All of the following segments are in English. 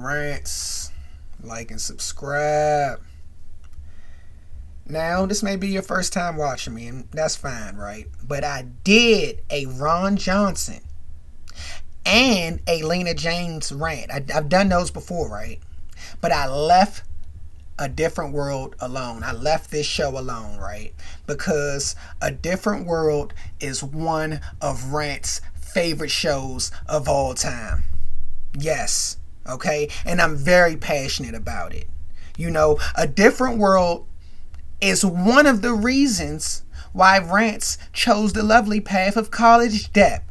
Rants. Like and subscribe. Now, this may be your first time watching me, and that's fine, right? But I did a Ron Johnson and a Lena James rant. I've done those before, right? But I left A Different World alone. I left this show alone, right? Because A Different World is one of Rant's favorite shows of all time. Yes, okay? And I'm very passionate about it. You know, A Different World is one of the reasons why Rants chose the lovely path of college debt.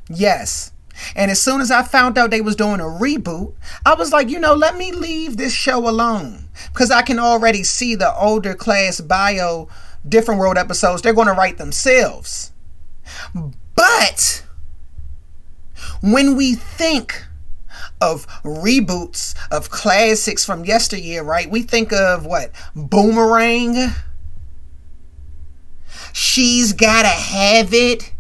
Yes. And as soon as I found out they was doing a reboot, I was like, let me leave this show alone. Because I can already see the older class bio Different World episodes they're going to write themselves. But when we think of reboots of classics from yesteryear, right? We think of what? Boomerang. She's Gotta Have It.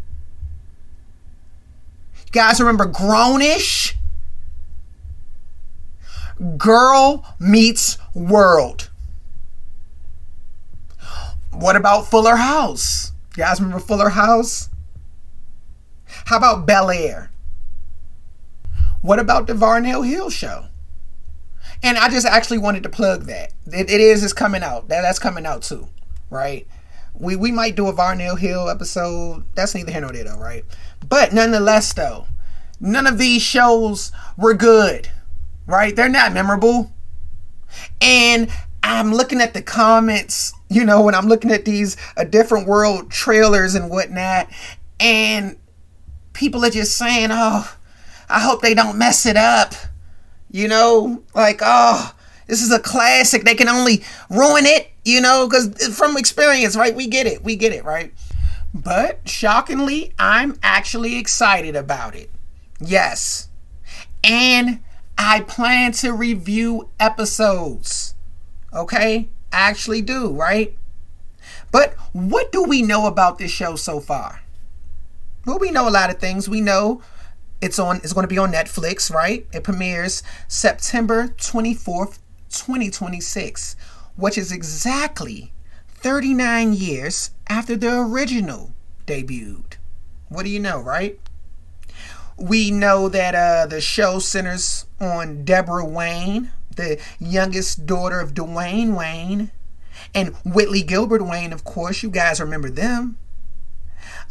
You guys remember Grownish? Girl Meets World. What about Fuller House? You guys remember Fuller House? How about Bel Air? What about the Varnell Hill show? And I just actually wanted to plug that. It's coming out. That's coming out too, right? We might do a Varnell Hill episode. That's neither here nor there though, right? But nonetheless though, none of these shows were good, right? They're not memorable. And I'm looking at the comments, when I'm looking at these A Different World trailers and whatnot, and people are just saying, oh, I hope they don't mess it up. Like, oh, this is a classic. They can only ruin it, because from experience, right? We get it, right? But shockingly, I'm actually excited about it. Yes. And I plan to review episodes. Okay? I actually do, right? But what do we know about this show so far? Well, we know a lot of things. We know it's going to be on Netflix, right? It premieres September 24th, 2026, which is exactly 39 years after the original debuted. What do you know, right? We know that the show centers on Deborah Wayne, the youngest daughter of Dwayne Wayne, and Whitley Gilbert Wayne, of course. You guys remember them.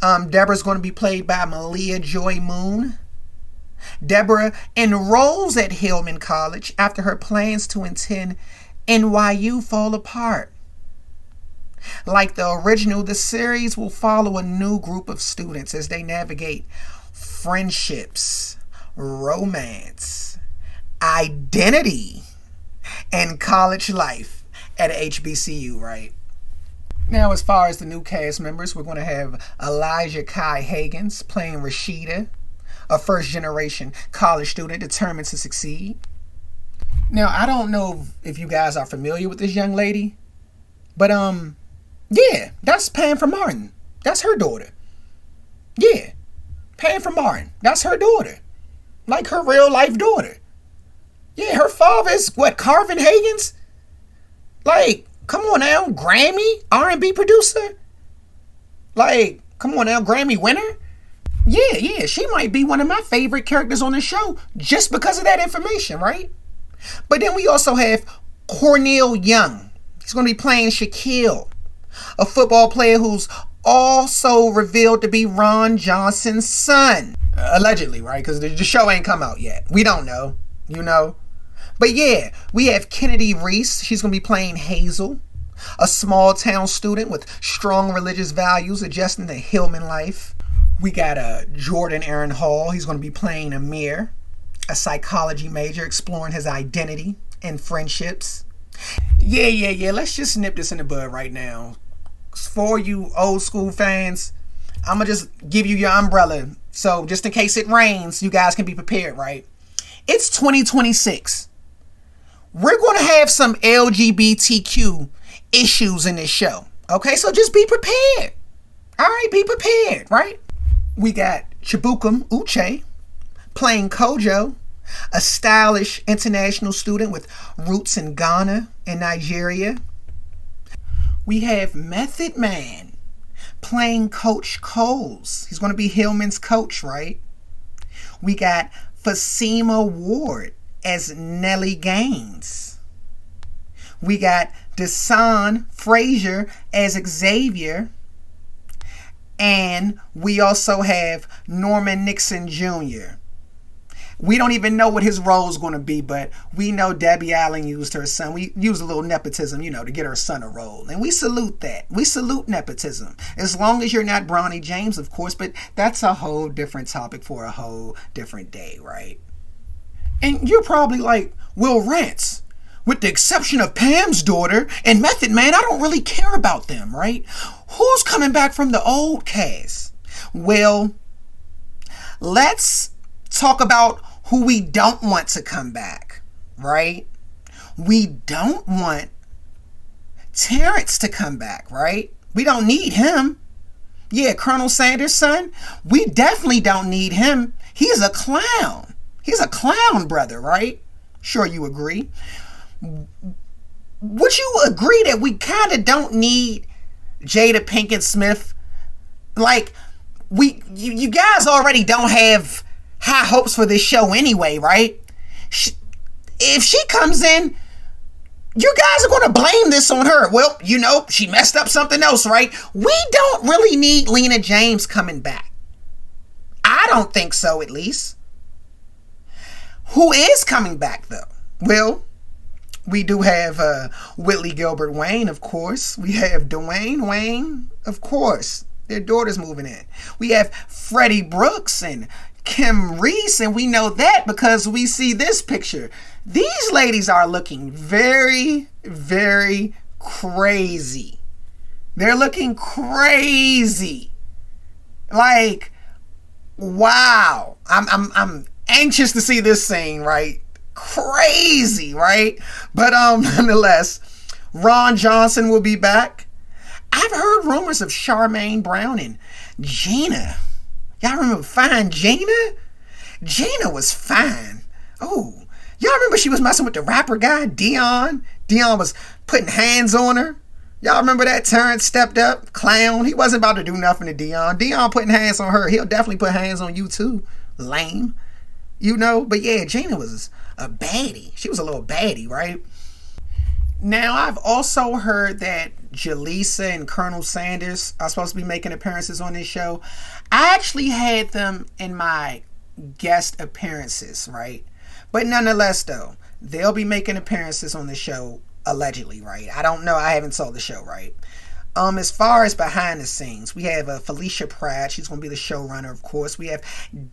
Deborah's going to be played by Malia Joy Moon. Deborah enrolls at Hillman College after her plans to attend NYU fall apart. Like the original, the series will follow a new group of students as they navigate friendships, romance, identity, and college life at HBCU, right? Now, as far as the new cast members, we're going to have Elijah Kai Higgins playing Rashida, a first-generation college student determined to succeed. Now, I don't know if you guys are familiar with this young lady, but yeah, that's Pam from Martin. That's her daughter. Yeah, Pam from Martin. That's her daughter. Like her real-life daughter. Yeah, her father is, Carvin Higgins? Like, come on now, Grammy R&B producer? Like, come on now, Grammy winner? Yeah, she might be one of my favorite characters on the show just because of that information, right? But then we also have Cornel Young. He's going to be playing Shaquille, a football player who's also revealed to be Ron Johnson's son. Allegedly, right? Because the show ain't come out yet. We don't know, But yeah, we have Kennedy Reese. She's going to be playing Hazel, a small town student with strong religious values adjusting to Hillman life. We got Jordan Aaron Hall. He's going to be playing Amir, a psychology major exploring his identity and friendships. Yeah. Let's just nip this in the bud right now. For you old school fans, I'm going to just give you your umbrella. So just in case it rains, you guys can be prepared, right? It's 2026. We're going to have some LGBTQ issues in this show. Okay, so just be prepared. All right, be prepared, right? We got Chibukum Uche playing Kojo, a stylish international student with roots in Ghana and Nigeria. We have Method Man playing Coach Coles. He's going to be Hillman's coach, right? We got Fasima Ward as Nellie Gaines. We got Desan Frazier as Xavier. And we also have Norman Nixon Jr. We don't even know what his role is going to be, but we know Debbie Allen used her son. We used a little nepotism, to get her son a role. And we salute that. We salute nepotism. As long as you're not Bronny James, of course, but that's a whole different topic for a whole different day, right? And you're probably like, well, Rants, with the exception of Pam's daughter and Method Man, I don't really care about them, right? Who's coming back from the old cast? Well, let's talk about who we don't want to come back, right? We don't want Terrence to come back, right? We don't need him. Yeah, Colonel Sanders' son, we definitely don't need him. He's a clown. He's a clown brother, right? Sure you agree. Would you agree that we kind of don't need Jada Pinkett Smith? Like, you guys already don't have high hopes for this show anyway, right? If she comes in, you guys are going to blame this on her. Well, she messed up something else, right? We don't really need Lena James coming back. I don't think so, at least. Who is coming back, though? Well, we do have Whitley Gilbert Wayne, of course. We have Dwayne Wayne, of course. Their daughter's moving in. We have Freddie Brooks and Kim Reese, and we know that because we see this picture. These ladies are looking very, very crazy. They're looking crazy. Like, wow. I'm anxious to see this scene, right? Crazy, right? But nonetheless, Ron Johnson will be back. I've heard rumors of Charmaine Brown and Gina. Y'all remember fine Gina? Gina was fine. Oh, y'all remember she was messing with the rapper guy, Dion? Dion was putting hands on her. Y'all remember that? Terrence stepped up, clown. He wasn't about to do nothing to Dion. Dion putting hands on her. He'll definitely put hands on you too. Lame. But yeah, Gina was a baddie. She was a little baddie, right? Now, I've also heard that Jaleesa and Colonel Sanders are supposed to be making appearances on this show. I actually had them in my guest appearances, right? But nonetheless, though, they'll be making appearances on the show, allegedly, right? I don't know. I haven't saw the show, right? As far as behind the scenes, we have Felicia Pratt. She's going to be the showrunner, of course. We have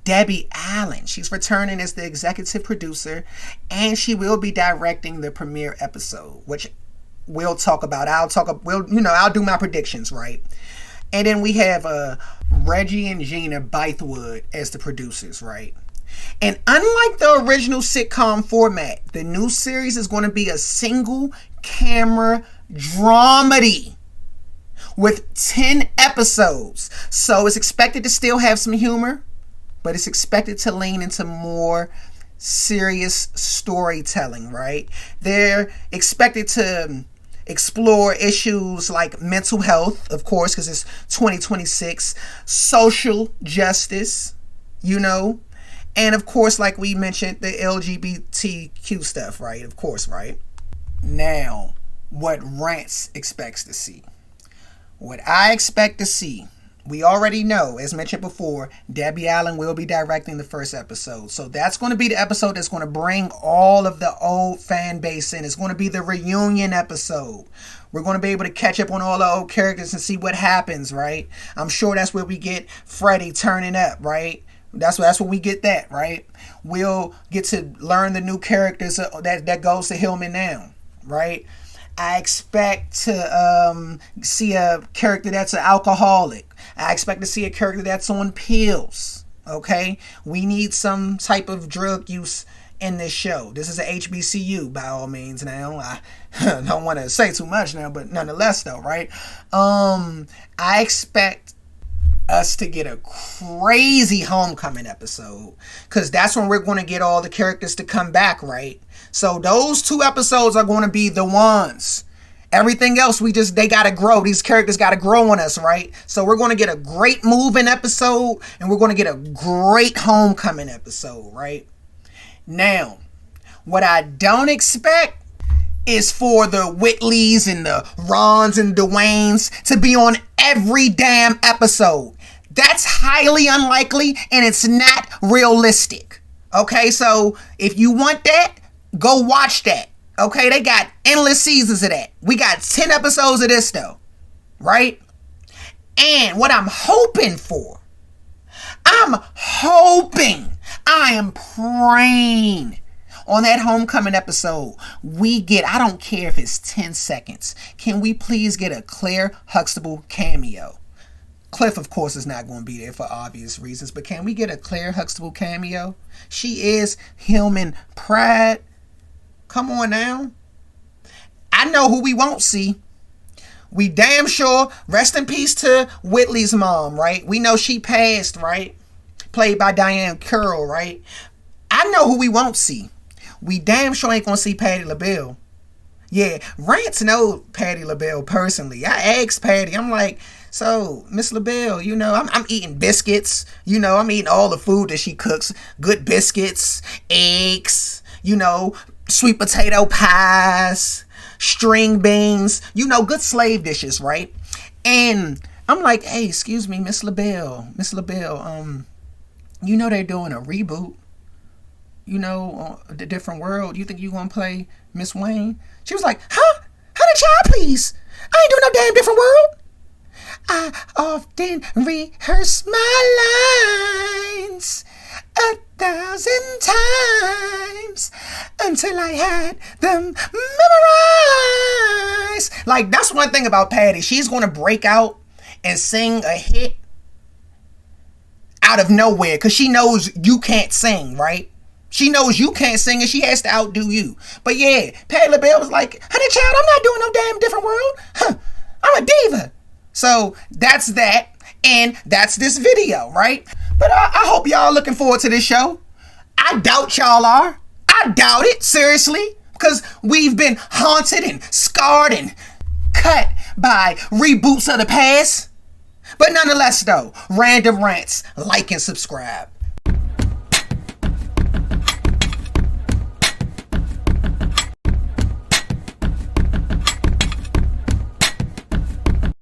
Debbie Allen. She's returning as the executive producer, and she will be directing the premiere episode, which we'll talk about. I'll do my predictions, right? And then we have Reggie and Gina Bythewood as the producers, right? And unlike the original sitcom format, the new series is going to be a single camera dramedy with 10 episodes. So it's expected to still have some humor, but it's expected to lean into more serious storytelling, right? They're expected to explore issues like mental health, of course, because it's 2026, social justice, and of course, like we mentioned, the LGBTQ stuff, right? Of course, right? Now, what Rants expects to see. What I expect to see, we already know, as mentioned before, Debbie Allen will be directing the first episode. So that's going to be the episode that's going to bring all of the old fan base in. It's going to be the reunion episode. We're going to be able to catch up on all the old characters and see what happens, right? I'm sure that's where we get Freddie turning up, right? That's where we get that, right? We'll get to learn the new characters that goes to Hillman now, right? I expect to see a character that's an alcoholic. I expect to see a character that's on pills. Okay? We need some type of drug use in this show. This is a HBCU by all means now. I don't want to say too much now, but nonetheless though, right? I expect us to get a crazy homecoming episode, because that's when we're going to get all the characters to come back, right? So those 2 episodes are going to be the ones. Everything else, they got to grow. These characters got to grow on us, right? So we're going to get a great moving episode, and we're going to get a great homecoming episode, right? Now, what I don't expect is for the Whitleys and the Rons and Dwaynes to be on every damn episode. That's highly unlikely, and it's not realistic. Okay, so if you want that, go watch that. Okay, they got endless seasons of that. We got 10 episodes of this though, right? And what I'm hoping for, I am praying on that homecoming episode, we get, I don't care if it's 10 seconds, can we please get a Claire Huxtable cameo? Cliff, of course, is not going to be there for obvious reasons, but can we get a Claire Huxtable cameo? She is Hillman Pride. Come on now. I know who we won't see. We damn sure, rest in peace to Whitley's mom, right? We know she passed, right? Played by Diane Curl, right? I know who we won't see. We damn sure ain't gonna see Patti LaBelle. Yeah, Rants know Patti LaBelle personally. I asked Patti, I'm like, so, Miss LaBelle, you know, I'm eating biscuits. You know, I'm eating all the food that she cooks. Good biscuits, eggs, you know, sweet potato pies, string beans, you know, good slave dishes, right? And I'm like, hey, excuse me, Miss LaBelle, you know they're doing a reboot, you know, The Different World. You think you gonna play Miss Wayne? She was like, huh? Honey child, please. I ain't doing no damn Different World. I often rehearse my lines 1,000 times until I had them memorized. Like, that's one thing about Patti. She's going to break out and sing a hit out of nowhere because she knows you can't sing, right? She knows you can't sing and she has to outdo you. But yeah, Patti LaBelle was like, honey child, I'm not doing no damn Different World. Huh, I'm a diva. So that's that. And that's this video, right? But I hope y'all looking forward to this show. I doubt y'all are. I doubt it, seriously. Because we've been haunted and scarred and cut by reboots of the past. But nonetheless, though, Randumb Rants, like and subscribe.